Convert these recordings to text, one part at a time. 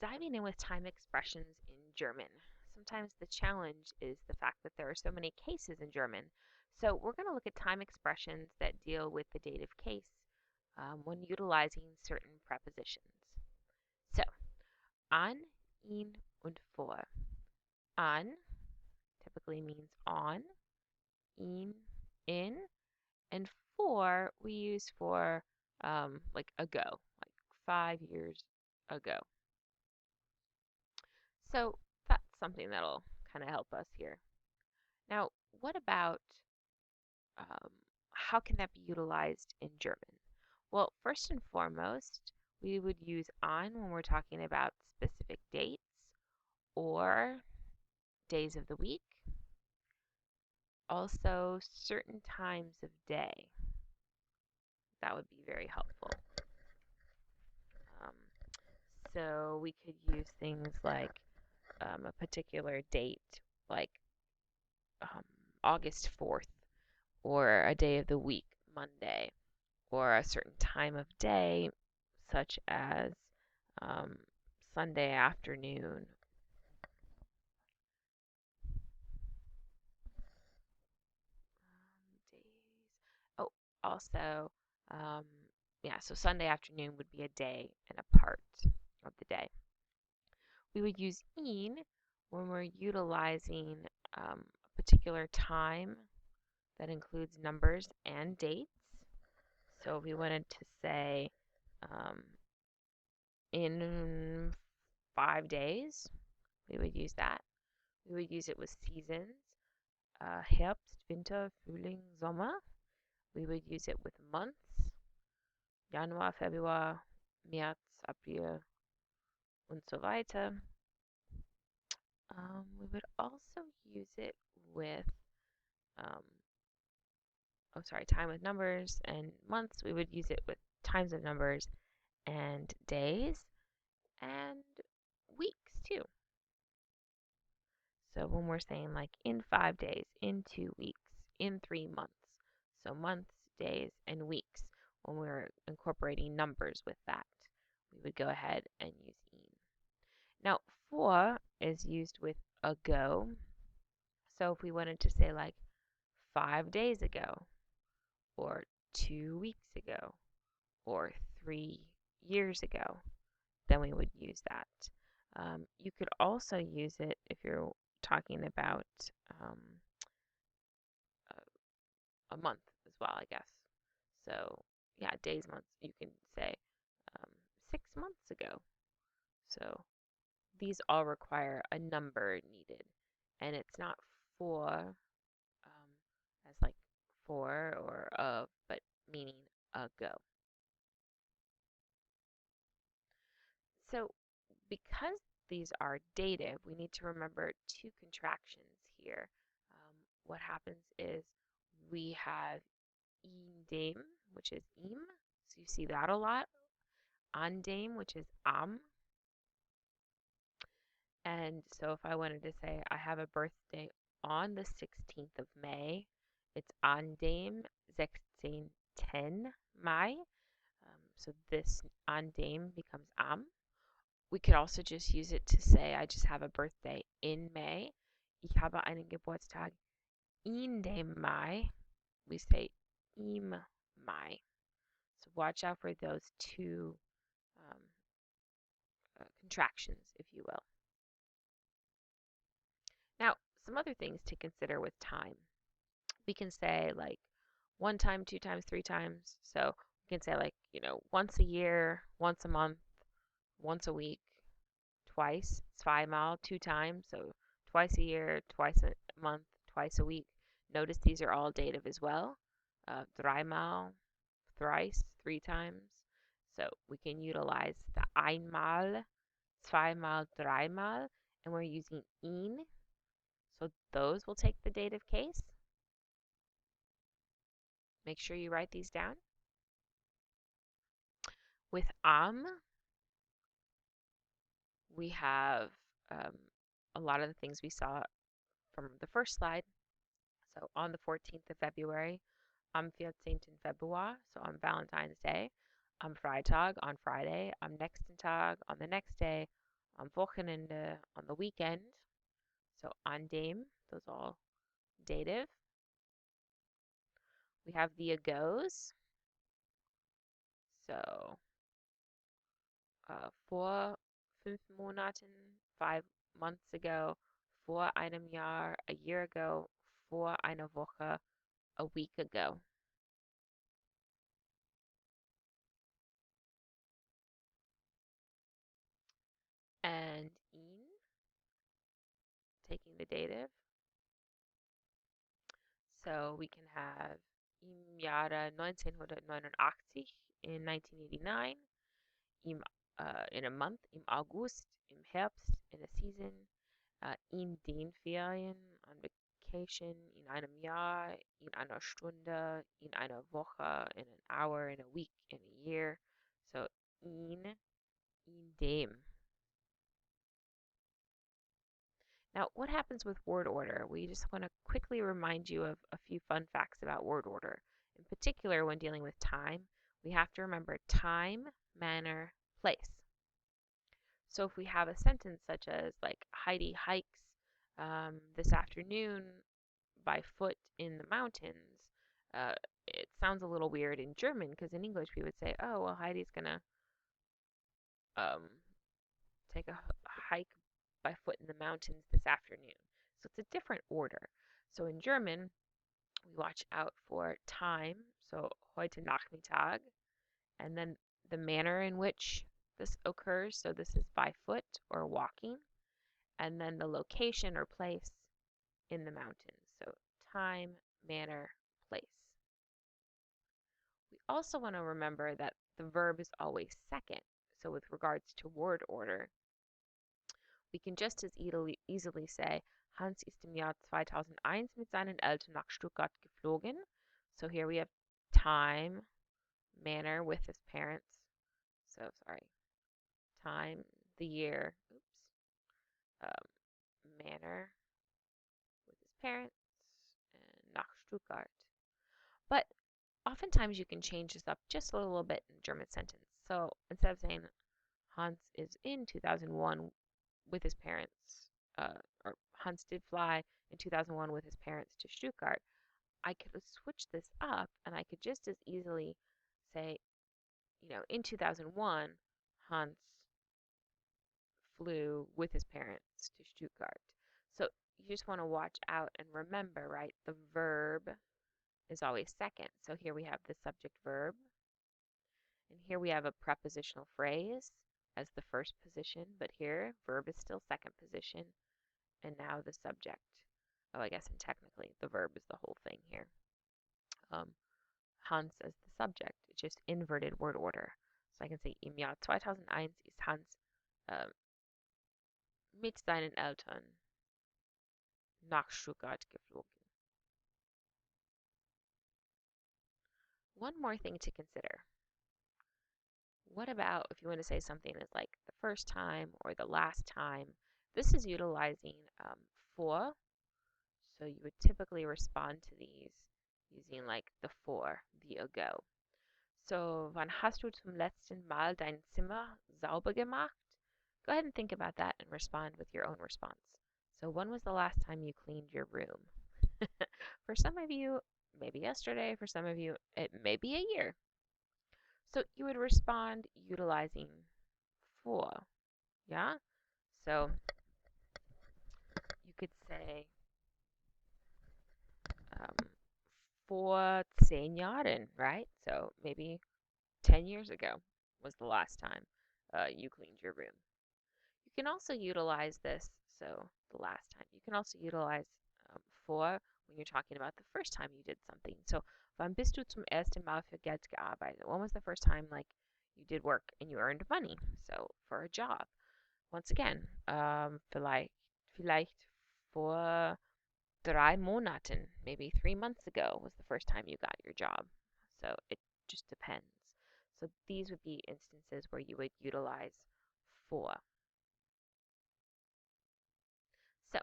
diving in with time expressions in German. Sometimes the challenge is the fact that there are so many cases in German. So we're going to look at time expressions that deal with the dative case when utilizing certain prepositions. So, an, in, und vor. An typically means on, in, and for we use for like ago, like 5 years ago. So that's something that'll kind of help us here. Now, what about um, how can that be utilized in German? Well, first and foremost, we would use on when we're talking about specific dates or days of the week. Also, certain times of day. That would be very helpful. Um, so we could use things like a particular date, like um, August 4th, or a day of the week, Monday, or a certain time of day, such as um, Sunday afternoon. Days. Oh, also, um, yeah, so Sunday afternoon would be a day and a part of the day. We would use in when we're utilizing a particular time that includes numbers and dates. So if we wanted to say um, in 5 days, we would use that. We would use it with seasons, Herbst, Winter, Frühling, Sommer. We would use it with months, Januar, Februar, März, April, und so weiter. We would also use it with, um, time with numbers and months. We would use it with times of numbers and days and weeks too. So when we're saying like in 5 days, in 2 weeks, in 3 months, so months, days, and weeks, when we're incorporating numbers with that, we would go ahead and use in. Now, for is used with ago. So if we wanted to say like 5 days ago, or 2 weeks ago, or 3 years ago, then we would use that. You could also use it if you're talking about um, a month as well, I guess. So, yeah, days, months, you can say um, 6 months ago. So, these all require a number needed, and it's not for as like for or of, but meaning ago. So, because these are dative, we need to remember two contractions here. What happens is we have in dem, which is im, so you see that a lot. An dem, which is am. And so if I wanted to say I have a birthday on the 16th of May, it's an dem 16. Mai. So this an dem becomes am. We could also just use it to say I just have a birthday in May. Ich habe einen Geburtstag in dem Mai. We say im Mai. So watch out for those two um, contractions, if you will. Now, some other things to consider with time. We can say like one time, 2 times, 3 times. So we can say like, once a year, once a month, once a week, twice, zweimal, 2 times. So twice a year, twice a month, twice a week. Notice these are all dative as well. Dreimal, thrice, 3 times. So we can utilize the einmal, zweimal, dreimal, and we're using ihn. So those will take the dative case. Make sure you write these down. With am, we have a lot of the things we saw from the first slide. So on the 14th of February, am 14. Februar, so on Valentine's Day. Am Freitag, on Friday. Am nächsten Tag, on the next day. Am Wochenende, on the weekend. So an dem, those all dative. We have the agos. So vor 5 Monaten, 5 months ago, vor einem Jahr, a year ago, vor einer Woche, a week ago. And ihn, taking the dative. So we can have im Jahre 1989, in 1989, in a month, im August, im Herbst, in a season, in den Ferien, on vacation, in einem Jahr, in einer Stunde, in einer Woche, in an hour, in a week, in a year. So in dem. Now, what happens with word order? We just want to quickly remind you of a few fun facts about word order. In particular, when dealing with time, we have to remember time, manner, place. So if we have a sentence such as like Heidi hikes this afternoon by foot in the mountains, it sounds a little weird in German because in English we would say, oh, well, Heidi's going to um, take a hike by foot in the mountains this afternoon. So it's a different order. So in German, we watch out for time, so heute Nachmittag, and then the manner in which this occurs, so this is by foot or walking, and then the location or place in the mountains, so time, manner, place. We also want to remember that the verb is always second, so with regards to word order, we can just as easily say, Hans ist im Jahr 2001 mit seinen Eltern nach Stuttgart geflogen. So here we have time, manner with his parents. So sorry, time, the year, manner with his parents, and nach Stuttgart. But oftentimes you can change this up just a little bit in a German sentence. So instead of saying Hans is in 2001 with his parents, or Hans did fly in 2001 with his parents to Stuttgart, I could switch this up and I could just as easily say, in 2001, Hans flew with his parents to Stuttgart. So you just want to watch out and remember, right? The verb is always second. So here we have the subject verb, and here we have a prepositional phrase as the first position, but here verb is still second position, and now the subject. Oh, I guess and technically the verb is the whole thing here. Hans as the subject, it's just inverted word order. So I can say, im Jahr 2001 ist Hans mit seinen Eltern nach Stuttgart geflogen. One more thing to consider. What about if you want to say something as like the first time or the last time? This is utilizing for. So you would typically respond to these using like the for, the ago. So, wann hast du zum letzten Mal dein Zimmer sauber gemacht? Go ahead and think about that and respond with your own response. So, when was the last time you cleaned your room? For some of you, maybe yesterday. For some of you, it may be a year. So, you would respond utilizing for. Yeah? So, you could say um, vor 10 Jahren, right? So, maybe 10 years ago was the last time you cleaned your room. You can also utilize this, so the last time. You can also utilize for when you're talking about the first time you did something. So, wann bist du zum ersten Mal für Geld gearbeitet? When was the first time like you did work and you earned money? So, for a job. Once again, vielleicht vor 3 Monaten, maybe 3 months ago was the first time you got your job. So, it just depends. So, these would be instances where you would utilize for. So,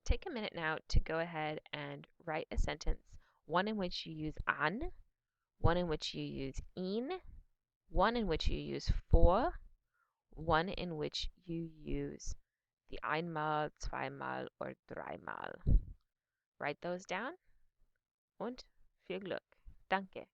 take a minute now to go ahead and write a sentence, one in which you use an, one in which you use ihn, one in which you use for, one in which you use the einmal, zweimal, or dreimal. Write those down und viel Glück. Danke.